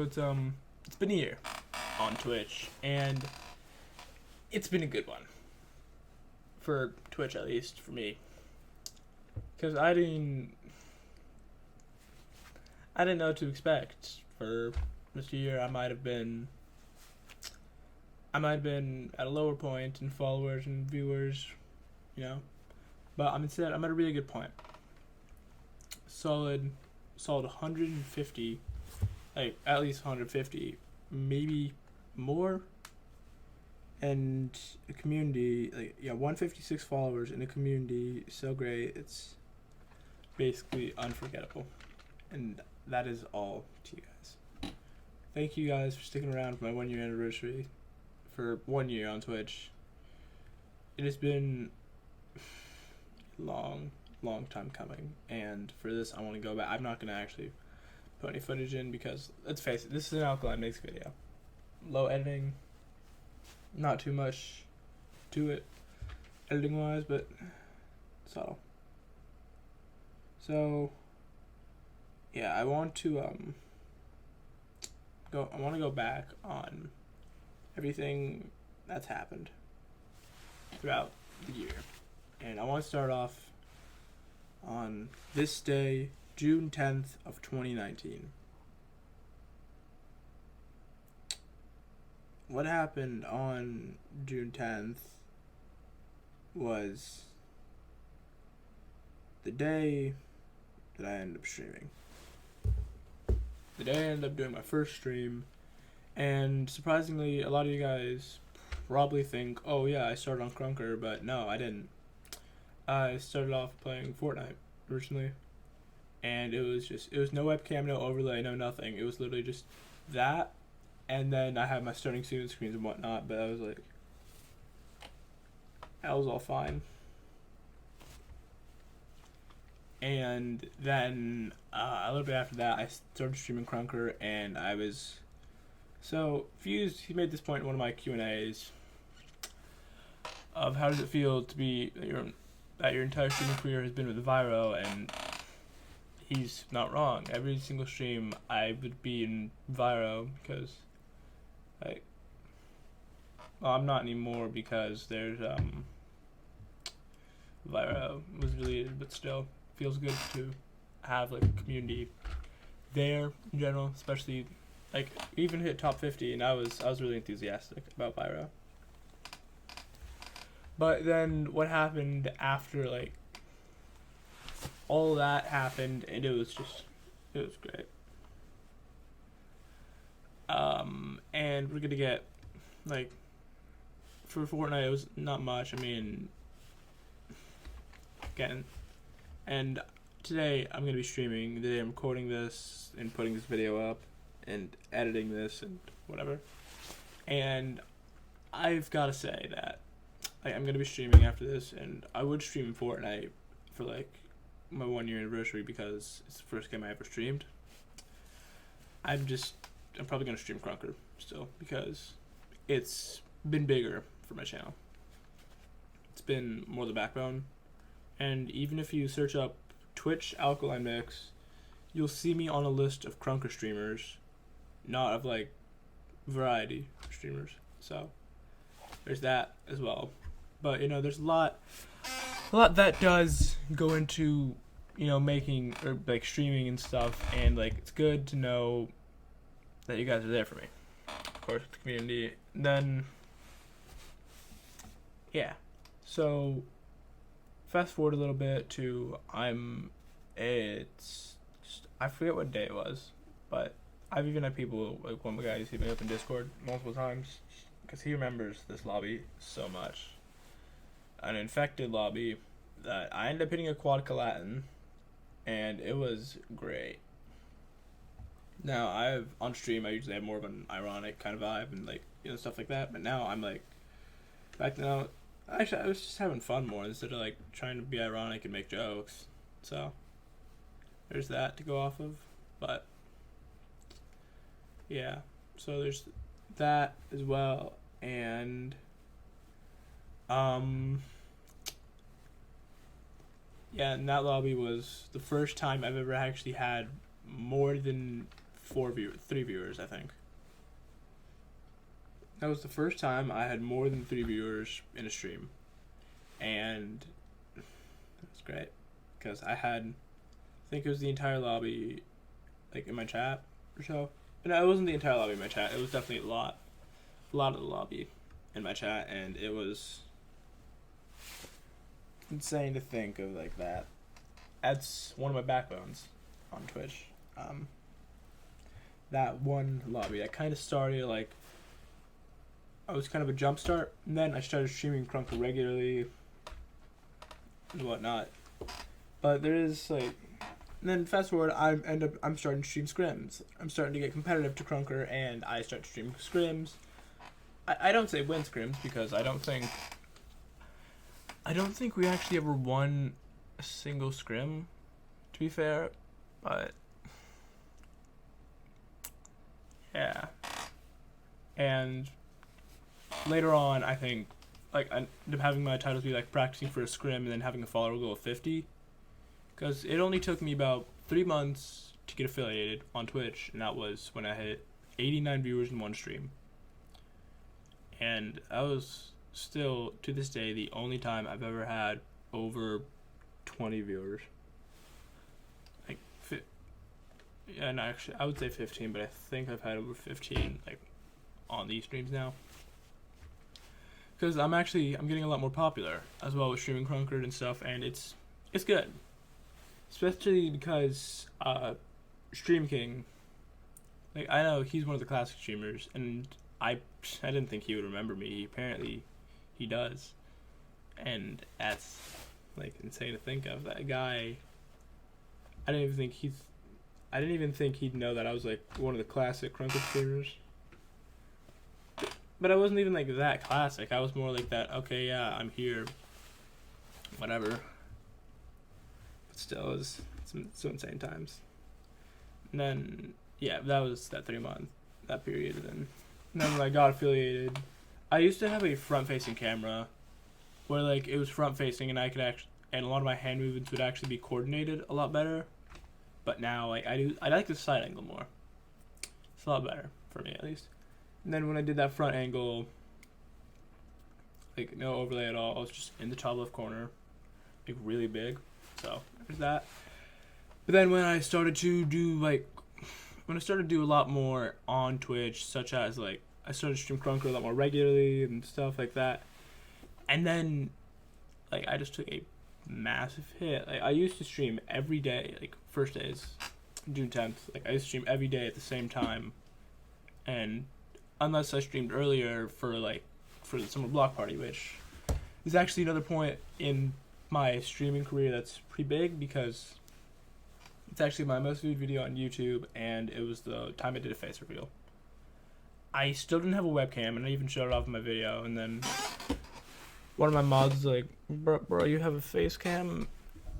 it's been a year on Twitch, and it's been a good one for Twitch, at least for me, because I didn't know what to expect for this year. I might have been at a lower point in followers and viewers, but instead I'm at a really good point. Solid 150, like at least 150, maybe more, and a community, 156 followers in a community so great, it's basically unforgettable. And that is all to you guys. Thank you guys for sticking around for my 1 year anniversary, for 1 year on Twitch. It has been long time coming, and for this I want to go back. I'm not going to actually put any footage in because, let's face it, this is an Alkaline Mix video. Low editing, not too much to it editing wise, but subtle. So yeah, I want to go back on everything that's happened throughout the year. And I want to start off on this day, June 10th of 2019. What happened on June 10th was the day that I ended up streaming. The day I ended up doing my first stream, and surprisingly, a lot of you guys probably think, oh yeah, I started on Krunker, but no, I didn't. I started off playing Fortnite originally, and it was no webcam, no overlay, no nothing. It was literally just that, and then I had my starting student screens and whatnot, but I was like, that was all fine. And then a little bit after that, I started streaming Krunker, and I was Fused. He made this point in one of my Q&As of how does it feel to be that your entire streaming career has been with Vyro, and he's not wrong. Every single stream I would be in Vyro because, I'm not anymore because there's Vyro was deleted, but still feels good to have a community there in general, especially even hit top 50, and I was really enthusiastic about Vyro. But then what happened after all that happened, and it was great. And we're gonna get for Fortnite, it was not much. Again, and today I'm gonna be streaming. The day I'm recording this and putting this video up and editing this and whatever. And I've got to say that I'm going to be streaming after this, and I would stream Fortnite for my 1 year anniversary because it's the first game I ever streamed. I'm probably going to stream Krunker still because it's been bigger for my channel. It's been more the backbone. And even if you search up Twitch Alkaline Mix, you'll see me on a list of Krunker streamers, not of variety streamers. So there's that as well. But there's a lot that does go into making or streaming and stuff, and it's good to know that you guys are there for me. Of course, the community. And then yeah. So fast forward a little bit to I forget what day it was, but I've even had people, one of the guys hit me up in Discord multiple times because he remembers this lobby so much. An infected lobby that I ended up hitting a quad Latin, and it was great. Now, on stream, I usually have more of an ironic kind of vibe and stuff like that, but now I'm back now, actually, I was just having fun more instead of trying to be ironic and make jokes. So there's that to go off of. But yeah, so there's that as well. And yeah, and that lobby was the first time I've ever actually had more than three viewers, I think. That was the first time I had more than 3 viewers in a stream, and it was great because I think it was the entire lobby, like in my chat or so. No, it wasn't the entire lobby in my chat. It was definitely a lot of the lobby in my chat, and it was insane to think of like that. That's one of my backbones on Twitch. That one lobby, I kind of started like, I was kind of a jump start, and then I started streaming Krunker regularly and whatnot. But there is like, and then fast forward, I'm starting to stream scrims. I'm starting to get competitive to Krunker, and I start to stream scrims. I don't say win scrims because I don't think we actually ever won a single scrim, to be fair, but yeah. And later on, I think, like, I end up having my titles be like practicing for a scrim and then having a follower goal of 50, because it only took me about 3 months to get affiliated on Twitch, and that was when I hit 89 viewers in one stream. And that was still, to this day, the only time I've ever had over 20 viewers. Like, yeah, no, actually, I would say 15, but I think I've had over 15, like, on these streams now. Because I'm getting a lot more popular, as well with streaming Krunker and stuff, and it's good. Especially because, Stream King, like, I know he's one of the classic streamers, and I didn't think he would remember me. Apparently, he does. And that's, like, insane to think of. That guy, I didn't even think he'd know that I was, like, one of the classic Krunker streamers. But I wasn't even, like, that classic. I was more like that, okay, yeah, I'm here. Whatever. But still, it's so insane times. And then, yeah, that was that 3 month, that period. And then when I got affiliated, I used to have a front-facing camera where, like, it was front-facing and I could and a lot of my hand movements would actually be coordinated a lot better. But now, like, I like the side angle more. It's a lot better, for me at least. And then when I did that front angle, like, no overlay at all, I was just in the top left corner, like, really big. So, there's that. But then when I started to do a lot more on Twitch, such as, like, I started to stream Krunker a lot more regularly and stuff like that. And then, like, I just took a massive hit. Like, I used to stream every day, like, first days, June 10th. Like, I used to stream every day at the same time. And unless I streamed earlier for the summer block party, which is actually another point in my streaming career that's pretty big, because it's actually my most viewed video on YouTube, and it was the time I did a face reveal. I still didn't have a webcam, and I even showed it off in my video, and then one of my mods was like, bro, you have a face cam?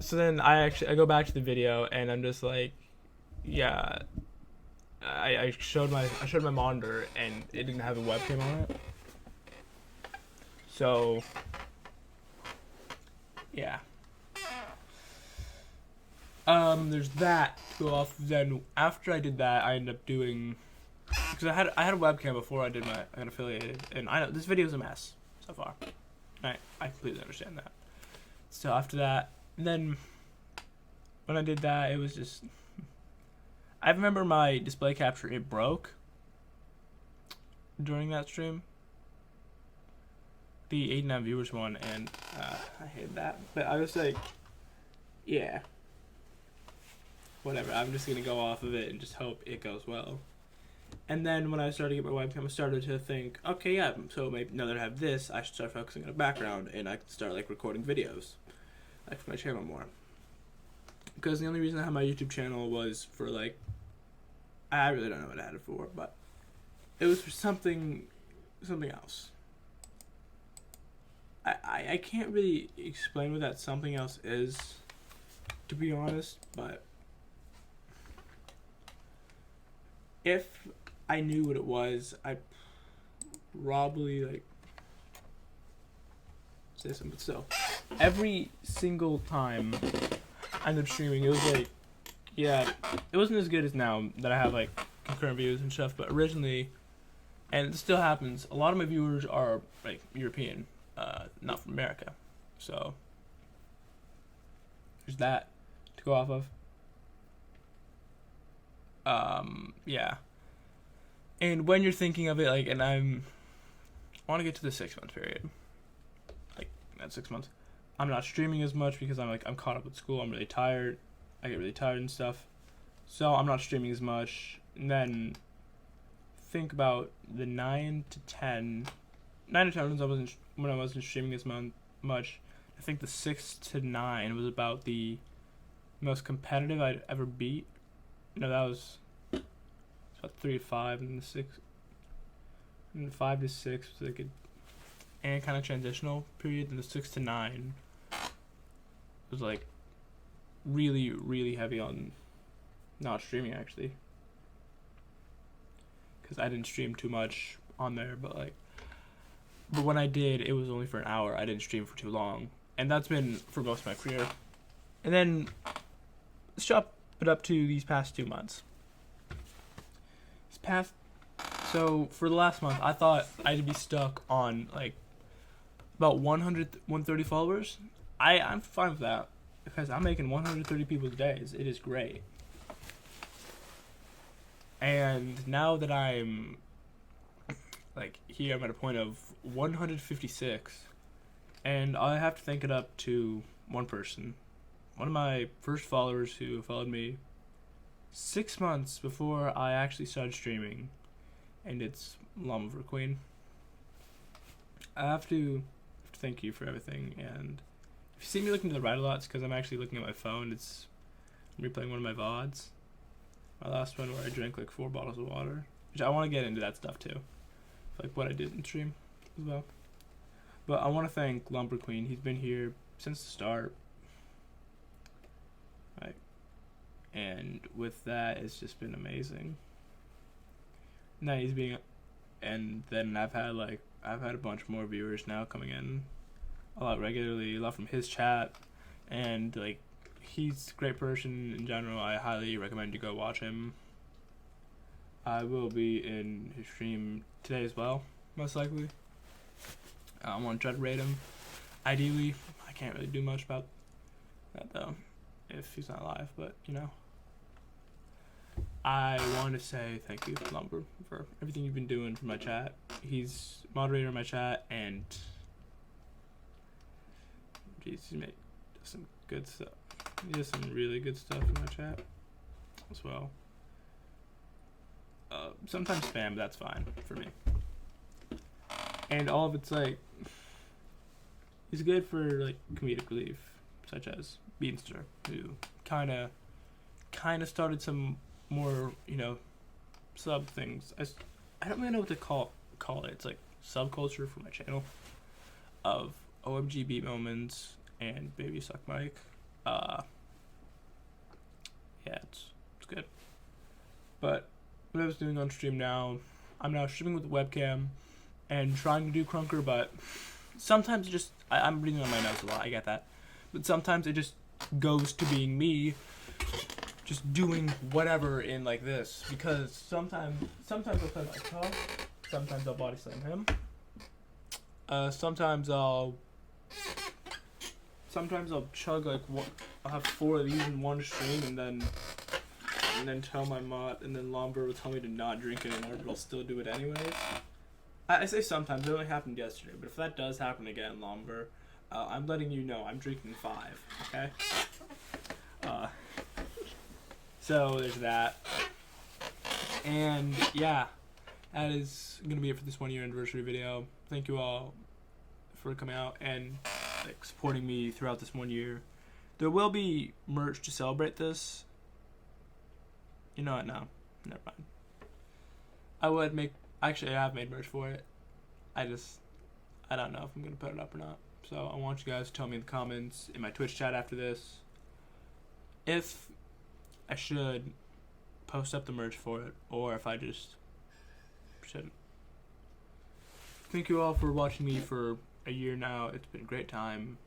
So then I go back to the video, and I'm just like, yeah, I showed my monitor, and it didn't have a webcam on it. So, yeah. There's that to go off. Then after I did that, I ended up doing, because I had a webcam before I got affiliated, and I know this video is a mess so far. I completely understand that. So after that, then when I did that, it was just, I remember my display capture, it broke during that stream, the 89 viewers one, and I hated that. But I was like, yeah, whatever, I'm just gonna go off of it and just hope it goes well. And then when I started to get my webcam, I started to think, okay, yeah, so maybe now that I have this, I should start focusing on a background, and I can start, like, recording videos, like, for my channel more. Because the only reason I had my YouTube channel was for, like, I really don't know what I had it for, but it was for something else. I can't really explain what that something else is, to be honest, but if I knew what it was, I'd probably, like, say something. But still, every single time I ended up streaming, it was like, yeah, it wasn't as good as now that I have, like, concurrent views and stuff. But originally, and it still happens, a lot of my viewers are like European, not from America. So there's that to go off of. Yeah. And when you're thinking of it, like, and I want to get to the 6 month period. Like, that 6 months. I'm not streaming as much because I'm caught up with school. I'm really tired. I get really tired and stuff. So I'm not streaming as much. And then think about the 9 to 10 when I wasn't streaming as much. I think the 6 to 9 was about the most competitive I'd ever beat. No, that was about 3 to 5, and the 6 and the 5 to 6 was like and kind of transitional period. And the 6 to 9 was like really, really heavy on not streaming, actually, because I didn't stream too much on there. But when I did, it was only for an hour. I didn't stream for too long, and that's been for most of my career. And then let's chop it up to these past 2 months. So for the last month, I thought I'd be stuck on like about 130 followers. I'm fine with that because I'm making 130 people's days. It is great. And now that I'm like here, I'm at a point of 156, and I have to thank it up to one person, one of my first followers who followed me 6 months before I actually started streaming, and it's Llama Queen. I have to thank you for everything, and if you see me looking to the right a lot, it's because I'm actually looking at my phone. I'm replaying one of my VODs. My last one where I drank like 4 bottles of water, which I want to get into that stuff too, like what I did in stream as well. But I want to thank Lumber Queen. He's been here since the start. And with that, it's just been amazing. Now and then I've had a bunch more viewers now coming in a lot regularly, a lot from his chat, and like he's a great person in general. I highly recommend you go watch him. I will be in his stream today as well, most likely. I want to try to rate him. Ideally, I can't really do much about that though, if he's not live, but you know. I want to say thank you, Lumber, for everything you've been doing for my chat. He's moderator of my chat, and geez, he does some good stuff. He does some really good stuff in my chat as well. Sometimes spam, but that's fine for me. And all of it's like, he's good for like comedic relief, such as Beanster, who kind of started some more, sub things. I don't really know what to call it. It's like subculture for my channel of OMG beat moments and Baby Suck Mike. Yeah, it's good. But what I was doing on stream now, I'm now streaming with the webcam and trying to do Crunker, but sometimes it just, I'm breathing on my nose a lot, I get that. But sometimes it just goes to being me just doing whatever in like this, because sometimes I'll play myself, sometimes I'll body slam him, sometimes I'll chug like I'll have 4 of these in one stream, and then tell my mod, and then Lomber will tell me to not drink anymore, but I'll still do it anyways. I say sometimes, it only happened yesterday, but if that does happen again, Lomber, I'm letting you know I'm drinking 5, okay? So there's that. And yeah, that is gonna be it for this 1 year anniversary video. Thank you all for coming out and like supporting me throughout this 1 year. There will be merch to celebrate this. You know what? No, never mind. I have made merch for it. I don't know if I'm gonna put it up or not. So I want you guys to tell me in the comments in my Twitch chat after this if I should post up the merch for it, or if I just shouldn't. Thank you all for watching me for a year now. It's been a great time,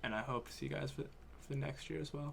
and I hope to see you guys for the next year as well.